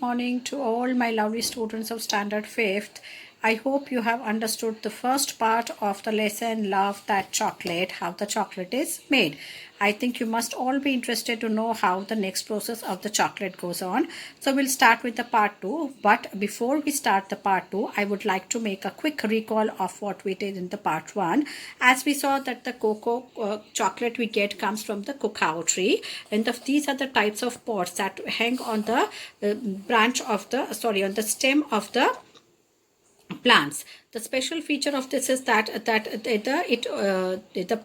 Morning to all my lovely students of Standard 5th. I hope you have understood the first part of the lesson, Love That Chocolate, how the chocolate is made. I think you must all be interested to know how the next process of the chocolate goes on. So we'll start with the part 2. But before we start the part 2, I would like to make a quick recall of what we did in the part 1. As we saw that the cocoa chocolate we get comes from the cacao tree. And these are the types of pods that hang on the on the stem of the plants. The special feature of this is the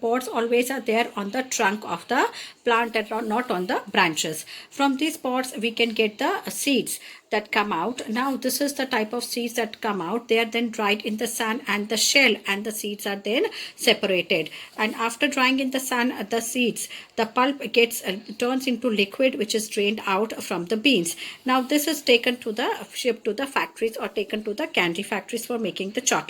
pods always are there on the trunk of the plant and not on the branches. From these pods we can get the seeds that come out. Now this is the type of seeds that come out. They are then dried in the sun, and the shell and the seeds are then separated. And after drying in the sun, the seeds, the pulp gets turns into liquid, which is drained out from the beans. Now this is taken to the shipped to the factories or taken to the candy factories for making the chocolate.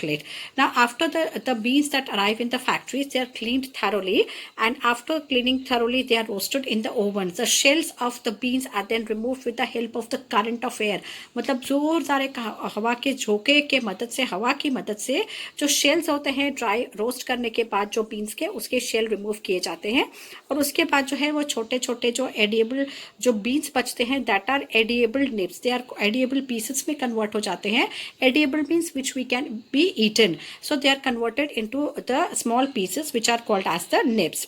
Now after the beans that arrive in the factories, they are cleaned thoroughly, and after cleaning thoroughly they are roasted in the ovens. The shells of the beans are then removed with the help of the current of air. मतलब जोरदार एक हवा के झोंके के मदद से, हवा की मदद से जो शेल्स होते हैं ड्राई रोस्ट करने के बाद जो बीन्स के, उसके शेल रिमूव किए जाते हैं. और उसके बाद जो है वो छोटे छोटे जो एडिएबल जो बीन्स बचते हैं, that are edible nibs. They are edible pieces में कन्वर्ट हो जाते हैं. Edible means which we can be eaten. So they are converted into the small pieces which are called as the nibs.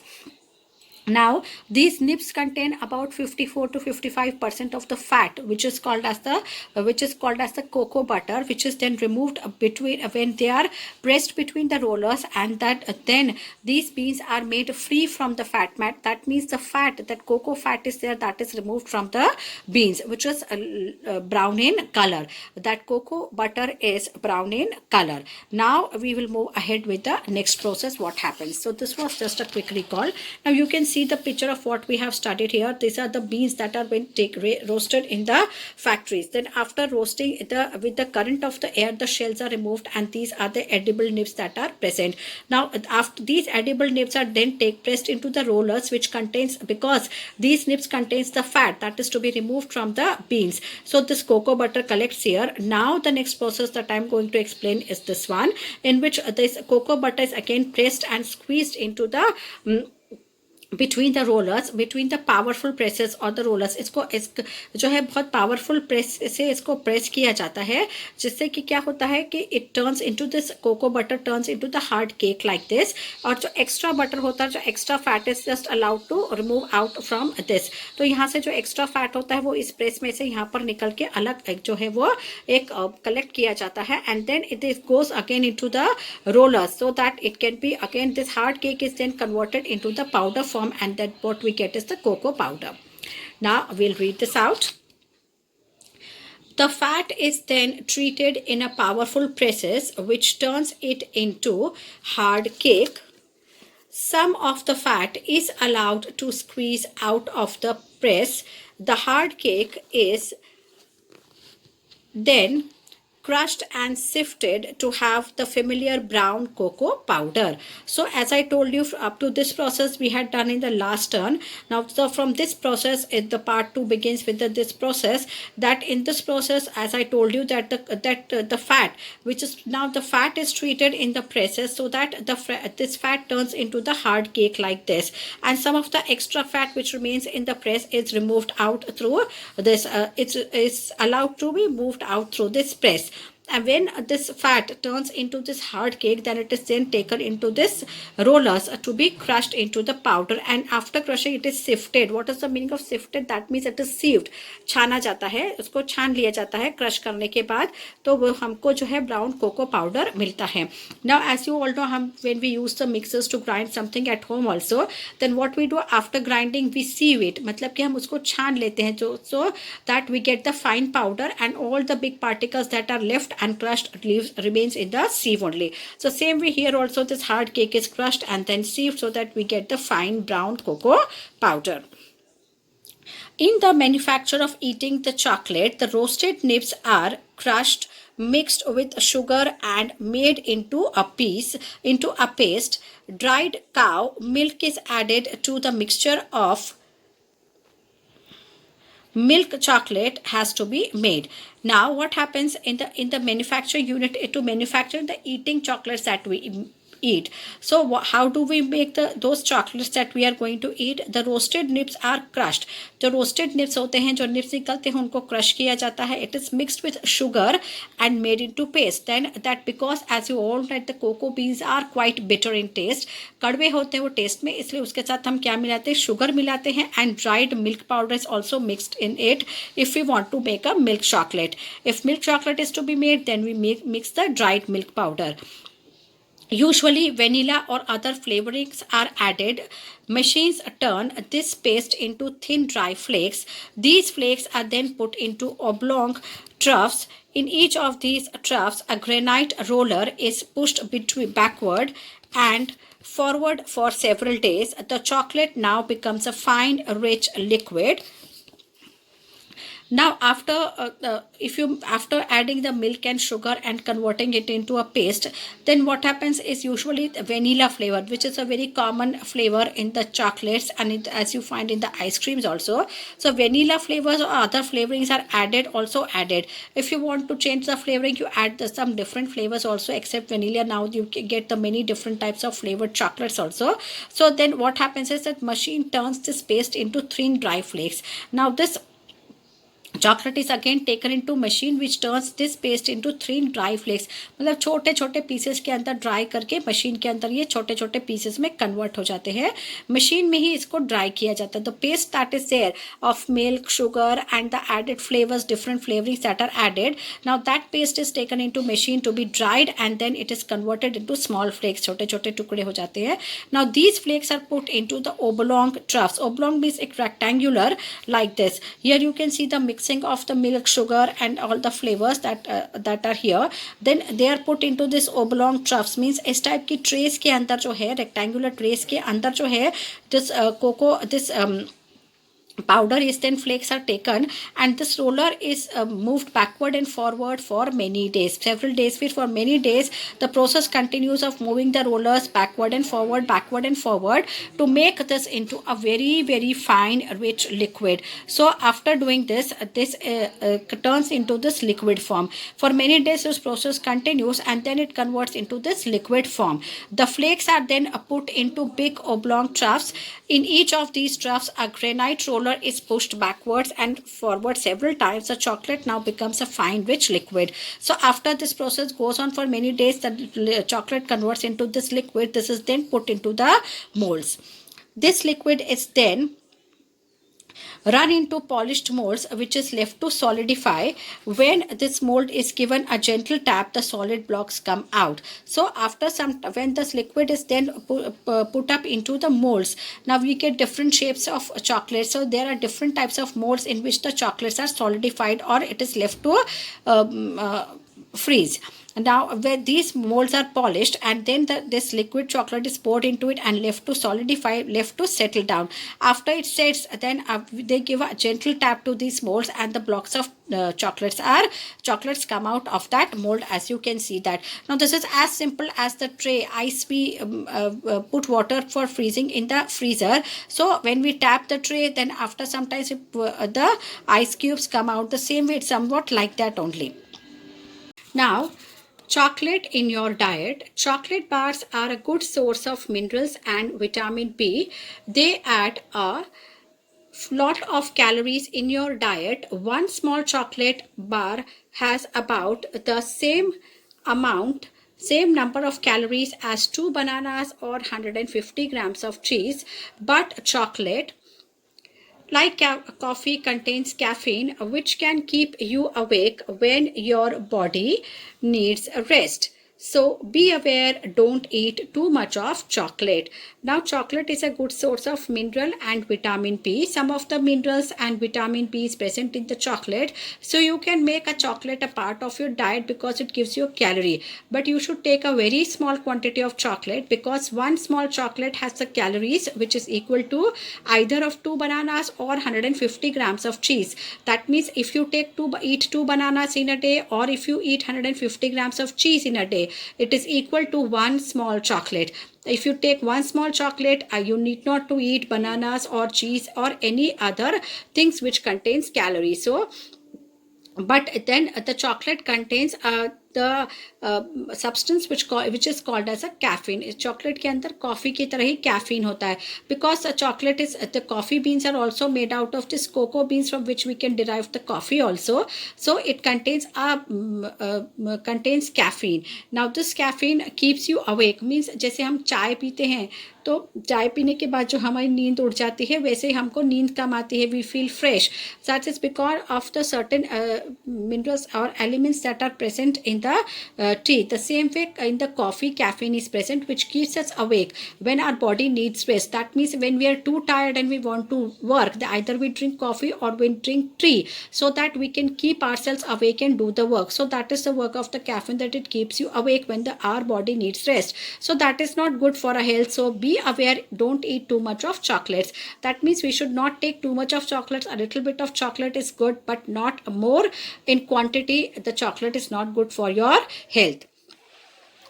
Now these nibs contain about 54 to 55% of the fat, which is called as the cocoa butter, which is then removed between when they are pressed between the rollers, and that then these beans are made free from the fat mat. That means the fat, that cocoa fat is there, that is removed from the beans, which is brown in color. That cocoa butter is brown in color. Now we will move ahead with the next process. What happens? So this was just a quick recall. Now you can see the picture of what we have studied here. These are the beans that are been roasted in the factories. Then after roasting, with the current of the air, the shells are removed, and these are the edible nibs that are present. Now after these edible nibs are then pressed into the rollers, which contains, because these nibs contains the fat that is to be removed from the beans. So this cocoa butter collects here. Now the next process that I am going to explain is this one, in which this cocoa butter is again pressed and squeezed into the between the rollers, between the powerful presses or the rollers. इसको जो है बहुत powerful press से इसको press किया जाता है, जिससे कि क्या होता है कि it turns into this cocoa butter turns into the hard cake like this. और जो एक्स्ट्रा बटर होता है, जो extra fat is just allowed to remove out from this. तो यहाँ से जो एक्स्ट्रा फैट होता है वो इस प्रेस में से यहाँ पर निकल के अलग जो है वो एक कलेक्ट किया जाता है, and then it is goes again into the rollers, so that it can be again this hard cake is then converted into the powder form, and that what we get is the cocoa powder. Now we'll read this out. The fat is then treated in a powerful presses, which turns it into hard cake. Some of the fat is allowed to squeeze out of the press. The hard cake is then crushed and sifted to have the familiar brown cocoa powder. So as I told you, up to this process we had done in the last turn. Now so from this process, the part 2 begins with this process. That in this process, as I told you, that the fat, which is now the fat is treated in the presses, so that this fat turns into the hard cake like this, and some of the extra fat which remains in the press is removed out through this. It's allowed to be moved out through this press. And when this fat turns into this hard cake, then it is then taken into this rollers to be crushed into the powder, and after crushing it is sifted. What is the meaning of sifted? That means it is sieved. छाना जाता है, उसको छान लिया जाता है crush करने के बाद, तो वो हमको जो है ब्राउन कोको पाउडर मिलता है. Now as you all know, हम when we use the mixers to grind something at home also, then what we do after grinding, we sieve it. मतलब कि हम उसको छान लेते हैं, जो so that we get the fine powder, and all the big particles that are left and crushed remains in the sieve only. So same way here also, this hard cake is crushed and then sieved, so that we get the fine brown cocoa powder. In the manufacture of eating the chocolate, the roasted nibs are crushed, mixed with sugar, and made into a paste. Dried cow milk is added to the mixture of milk chocolate has to be made. Now what happens in the manufacturing unit to manufacture the eating chocolates that we eat? So how do we make those chocolates that we are going to eat? The roasted nibs are crushed. जो roasted nibs होते हैं, जो nibs निकलते हैं, उनको crush किया जाता है. It is mixed with sugar and made into paste. Then that, because as you all know, the cocoa beans are quite bitter in taste, कड़वे होते हैं वो टेस्ट में, इसलिए उसके साथ हम क्या मिलाते हैं? शुगर मिलाते हैं. And dried milk powder is also mixed in it if we want to make a milk chocolate. If milk chocolate is to be made, then we mix the dried milk powder. Usually vanilla or other flavorings are added. Machines turn this paste into thin dry flakes. These flakes are then put into oblong troughs. In each of these troughs, a granite roller is pushed backward and forward for several days. The chocolate now becomes a fine, rich liquid. Now after adding the milk and sugar and converting it into a paste, then what happens is usually the vanilla flavor, which is a very common flavor in the chocolates and as you find in the ice creams also. So vanilla flavors or other flavorings are also added. If you want to change the flavoring, you add some different flavors also, except vanilla. Now you get the many different types of flavored chocolates also. So then what happens is that machine turns this paste into thin dry flakes. Now this chocolate is again taken into machine which turns this paste into thin dry flakes. मतलब छोटे छोटे pieces के अंदर dry करके machine के अंदर ये छोटे छोटे पीसेस में कन्वर्ट हो जाते हैं. मशीन में ही इसको ड्राई किया जाता है. The paste that is there of milk, sugar and the added flavors, different flavorings that are added. Now that paste is taken into machine to be dried and then it is converted into small flakes. छोटे छोटे टुकड़े हो जाते हैं. Now these flakes are put into the oblong troughs. Oblong means a rectangular like this. Here you can see the mixing of the milk, sugar and all the flavors that are here. Then they are put into this oblong troughs, means इस type की trace के अंदर जो है, rectangular trace के अंदर जो है, this powder is then flakes are taken and this roller is moved backward and forward for many days, several days. For many days the process continues of moving the rollers backward and forward to make this into a very very fine rich liquid. So after doing this turns into this liquid form. For many days this process continues and then it converts into this liquid form. The flakes are then put into big oblong troughs. In each of these troughs a granite roller is pushed backwards and forward several times. The chocolate now becomes a fine rich liquid. So after this process goes on for many days, the chocolate converts into this liquid. This is then put into the molds. This liquid is then run into polished molds which is left to solidify. When this mold is given a gentle tap, the solid blocks come out. So after when this liquid is then put up into the molds, now we get different shapes of chocolate. So there are different types of molds in which the chocolates are solidified or it is left to freeze. Now when these molds are polished and then this liquid chocolate is poured into it and left to solidify, left to settle down. After it sets, then they give a gentle tap to these molds and the blocks of chocolates come out of that mold, as you can see that. Now this is as simple as the tray ice we put water for freezing in the freezer. So when we tap the tray, then after some time the ice cubes come out. The same way, it's somewhat like that only. Now chocolate in your diet. Chocolate bars are a good source of minerals and vitamin B. They add a lot of calories in your diet. One small chocolate bar has about the same number of calories as 2 bananas or 150 grams of cheese. But chocolate, like coffee, contains caffeine, which can keep you awake when your body needs rest. So be aware, don't eat too much of chocolate. Now chocolate is a good source of mineral and vitamin B. Some of the minerals and vitamin B is present in the chocolate. So you can make a chocolate a part of your diet because it gives you a calorie. But you should take a very small quantity of chocolate because one small chocolate has the calories which is equal to either of 2 bananas or 150 grams of cheese. That means if you eat 2 bananas in a day or if you eat 150 grams of cheese in a day, It is equal to one small chocolate. If you take one small chocolate, you need not to eat bananas or cheese or any other things which contains calories. So but then the chocolate contains the substance which is called as a caffeine. इस chocolate के अंदर coffee की तरह ही caffeine होता है, because chocolate is the coffee beans are also made out of this cocoa beans from which we can derive the coffee also. So it contains contains caffeine. Now this caffeine keeps you awake, means जैसे हम चाय पीते हैं तो चाय पीने के बाद जो हमारी नींद उड़ जाती है, वैसे ही हमको नींद कम आती है. We feel fresh. That is because of the certain minerals or elements that are present in the tea. The same way in the coffee, caffeine is present, which keeps us awake when our body needs rest. That means when we are too tired and we want to work, either we drink coffee or we drink tea, so that we can keep ourselves awake and do the work. So that is the work of the caffeine, that it keeps you awake when our body needs rest. So that is not good for our health. So be aware, don't eat too much of chocolates. That means we should not take too much of chocolates. A little bit of chocolate is good, but not more in quantity. The chocolate is not good for your health.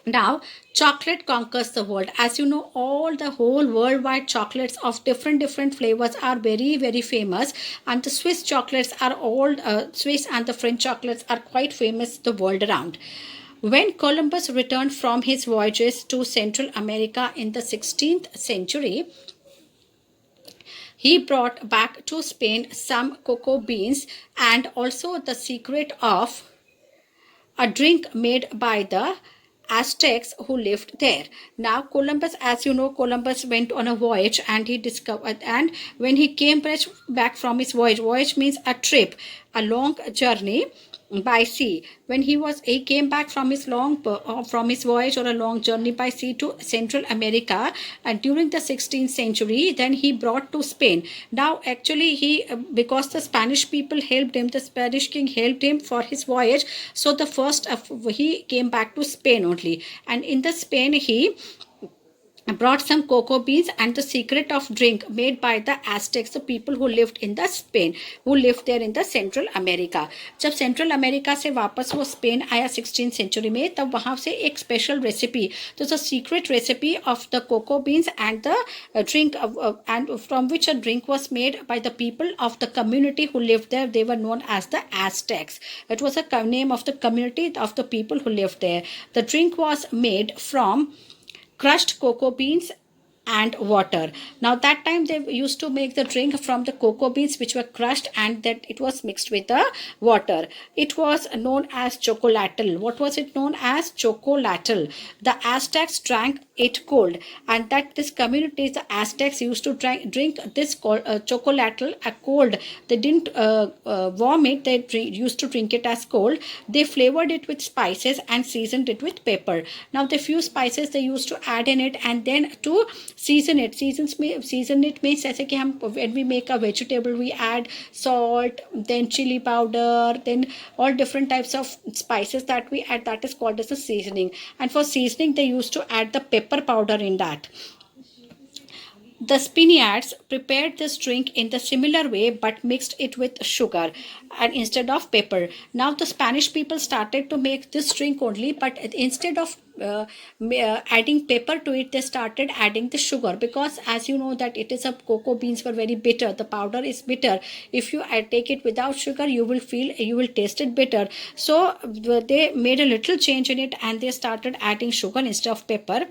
Now, chocolate conquers the world. As you know, all the whole worldwide chocolates of different flavors are very famous, and the Swiss chocolates are all Swiss and the French chocolates are quite famous the world around. When Columbus returned from his voyages to Central America in the 16th century, he brought back to Spain some cocoa beans and also the secret of a drink made by the Aztecs who lived there. Now Columbus, as you know, Columbus went on a voyage and he discovered, and when he came back from his voyage means a trip, a long journey by sea. When he came back from his voyage or a long journey by sea to Central America, and during the 16th century, then he brought to Spain. Now actually he because the Spanish people helped him, the Spanish king helped him for his voyage, so the first he came back to Spain only, and in the Spain he brought some cocoa beans and the secret of drink made by the Aztecs, the people who lived in the Spain, who lived there in the Central America. जब Central America से वापस वो Spain आया 16th century में, तब वहाँ से एक special recipe, तो the secret recipe of the cocoa beans and the drink and from which a drink was made by the people of the community who lived there. They were known as the Aztecs. It was a name of the community of the people who lived there. The drink was made from crushed cocoa beans and water. Now that time they used to make the drink from the cocoa beans which were crushed, and that it was mixed with the water. It was known as chocolatl. What was it known as? Chocolatl. The Aztecs drank it cold, and that this community, the Aztecs, used to drink this chocolatl cold. They didn't warm it, they used to drink it as cold. They flavored it with spices and seasoned it with pepper. Now the few spices they used to add in it, and then to season it. Season it means जैसे कि हम when we make a vegetable we add salt, then chili powder, then all different types of spices that we add. That is called as a seasoning. And for seasoning they used to add the pepper powder in that. The Spaniards prepared this drink in the similar way but mixed it with sugar and instead of pepper. Now the Spanish people started to make this drink only, but instead of adding pepper to it, they started adding the sugar, because as you know that it is a cocoa beans were very bitter. The powder is bitter. If you take it without sugar, you will taste it bitter. So they made a little change in it and they started adding sugar instead of pepper.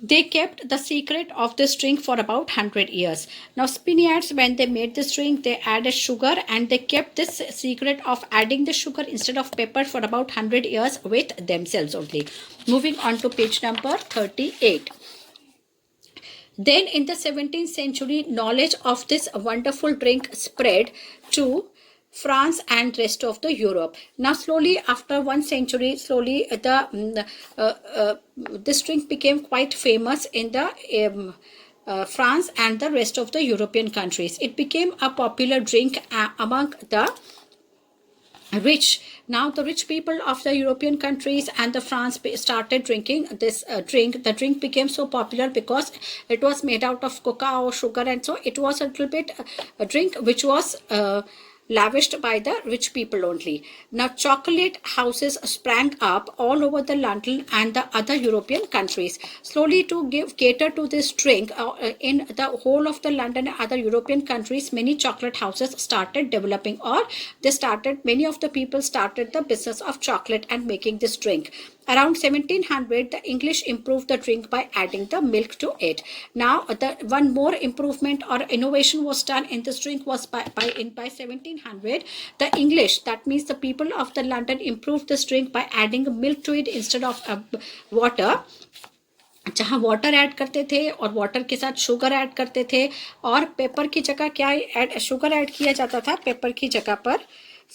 They kept the secret of this drink for about 100 years. Now Spaniards, when they made this drink, they added sugar and they kept this secret of adding the sugar instead of pepper for about 100 years with themselves only. Moving on to page number 38. Then in the 17th century, knowledge of this wonderful drink spread to France and rest of the Europe. Now slowly after 1 century, slowly this drink became quite famous in the France and the rest of the European countries. It became a popular drink among the rich. Now the rich people of the European countries and the France started drinking this drink. The drink became so popular because it was made out of cacao, sugar, and so it was a little bit a drink which was lavished by the rich people only. Now, chocolate houses sprang up all over the London and the other European countries. Slowly, to cater to this drink, in the whole of the London and other European countries, many chocolate houses started developing, or many of the people started the business of chocolate and making this drink. Around 1700, the English improved the drink by adding the milk to it. Now, the one more improvement or innovation was done in this drink was by 1700. The English, that means the people of the London, improved this drink by adding milk to it instead of water. जहाँ water add करते थे और water के साथ sugar add करते थे, और paper की जगह क्या शुगर ऐड किया जाता था पेपर की जगह पर.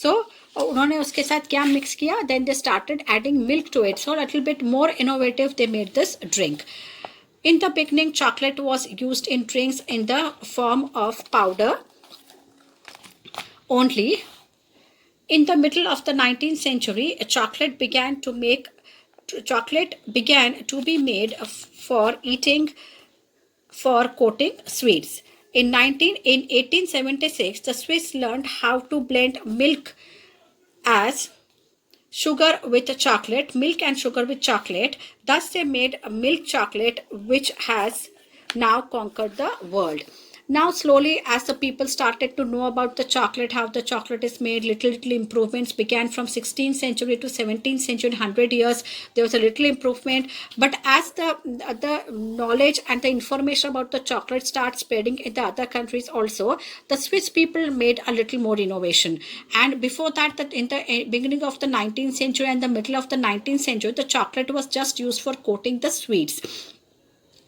सो उन्होंने उसके साथ क्या मिक्स किया, then they started adding milk to it. So little bit more innovative they made this drink. In the beginning, chocolate was used in drinks in the form of powder only. In the middle of the 19th century, chocolate began to be made for eating, for coating sweets. In 1876, the Swiss learned how to blend milk as sugar with chocolate, milk and sugar with chocolate. Thus, they made a milk chocolate, which has now conquered the world. Now, slowly, as the people started to know about the chocolate, how the chocolate is made, little improvements began from 16th century to 17th century. 100 years, there was a little improvement. But as the knowledge and the information about the chocolate starts spreading in the other countries also, the Swiss people made a little more innovation. And before that in the beginning of the 19th century and the middle of the 19th century, the chocolate was just used for coating the sweets.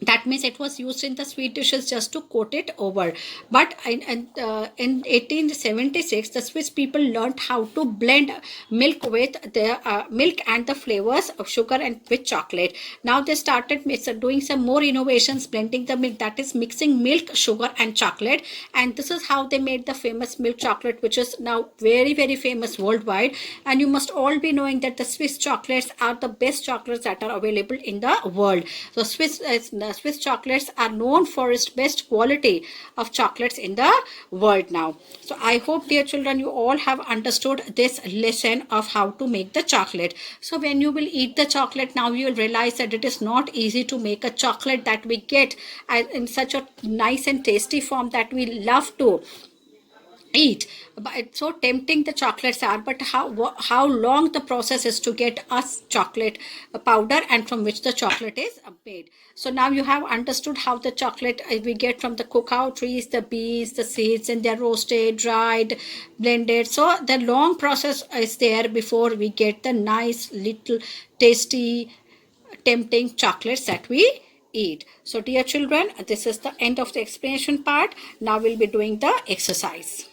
That means it was used in the sweet dishes just to coat it over. But in 1876, the Swiss people learned how to blend milk with the milk and the flavors of sugar and with chocolate. Now they started doing some more innovations, blending the milk, that is mixing milk, sugar and chocolate. And this is how they made the famous milk chocolate, which is now very, very famous worldwide. And you must all be knowing that the Swiss chocolates are the best chocolates that are available in the world. So Swiss chocolates are known for its best quality of chocolates in the world now. So I hope, dear children, you all have understood this lesson of how to make the chocolate. So when you will eat the chocolate, now you will realize that it is not easy to make a chocolate that we get in such a nice and tasty form that we love to eat. But it's so tempting the chocolates are, but how long the process is to get us chocolate powder and from which the chocolate is made. So now you have understood how the chocolate we get from the cacao trees, the beans, the seeds, and they're roasted, dried, blended. So the long process is there before we get the nice little tasty tempting chocolates that we eat. So dear children, this is the end of the explanation part. Now we'll be doing the exercise.